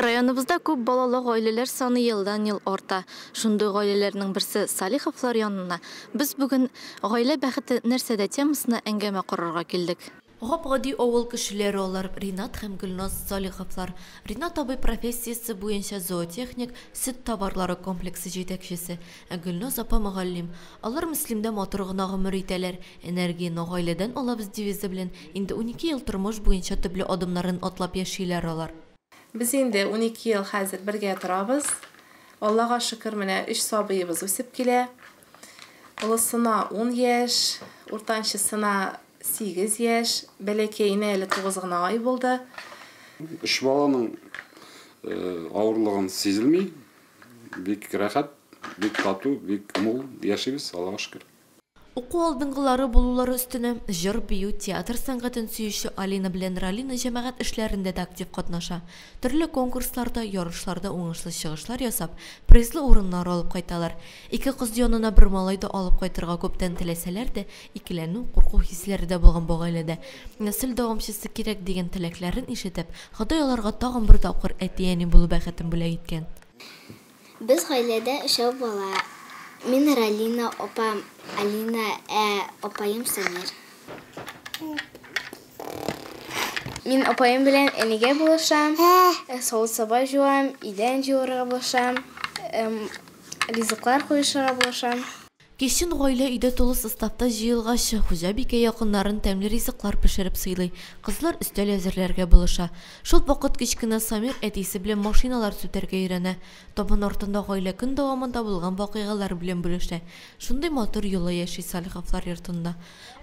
Районыбызда күп балалы гаиләләр саны елдан-ел арта. Шундый гаиләләрнең берсе Салиховлар янына. Без бүген гаилә бәхете нәрсәдә темасына әңгәмә корырга килдек. Гап-гади авыл кешеләре алар Ринат һәм Гөлназ Салиховлар. Ринат абый профессиясе буенча зоотехник, сөт товарлары комплексы җитәкчесе. Ә Гөлназ апа мөгаллим. Алар Мөслимдә матур гына гомер итәләр. Энергияне гаиләдән алабыз девизы белән инде 12 ел тормыш буенча төпле адымнарын атлап яшиләр алар. Biz indi 12 yıl hazır birgə turabız. Allah'a şükür mənə 3 sabıyımız üsüb kilə. Ulısına 10 yaş, ortançısına 8 yaş, bələkeyinə elə 9 ay buldu. 3 balanın ağırlığın sezilmey, bek rahat, bek tatu, bek mol yaşayız, Allah'a şükür. Уку алдыңгылары булулары өстенә җыр, бию, театр сәнгатен сөюче Алина белән Ралина җәмәгать эшләрендә дә актив катнаша. Төрле конкурсларда, ярышларда уңышлы чыгышлар ясап, призлы урыннар алып кайталар. Ике кыз янына бер малай да алып кайтырга күптән теләсәләр дә, икеләнү, курку хисләре дә булган бу гаиләдә. Нәсел дәвамчысы кирәк дигән теләкләрен ишетеп, Ходай аларга тагын бер тапкыр әти-әни булу бәхетен бүләк иткән. Без гаиләдә 3 бала. Min Ralina, opam Alina, opayım Samir. Min opayım bilen enige bulaşam, soğuk sabah juam, iden juara bulaşam, rızıklar koyuşara bulaşam. Кешен гаилә өйдә тулы составта җыелгач, хуҗа бикә якыннарын тәмле ризыклар пешереп сыйлый. Кызлар өстәл әзерләргә булыша. Шул вакыт кичкенә Самир әтисе белән машиналар сүтәргә өйрәнә. Табын артында гаилә көн дәвамында булган вакыйгалар белән бүлешә. Шундый матур юлы яши Салиховлар йортында.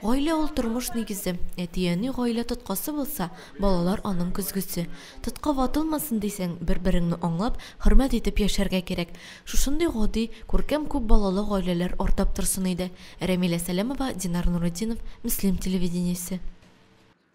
Гаилә ул тормыш нигезе. Әти-әни гаилә тоткасы булса, балалар аның көзгесе. Тотка ватылмасын дисәң, бер-береңне аңлап, хөрмәт итеп яшәргә кирәк. Шушындый гади, күркәм күп балалы гаиләләр артып торсын иде. Рамиля Сәләмова, Динар Нуретдинов, Мөслим телевидениесе.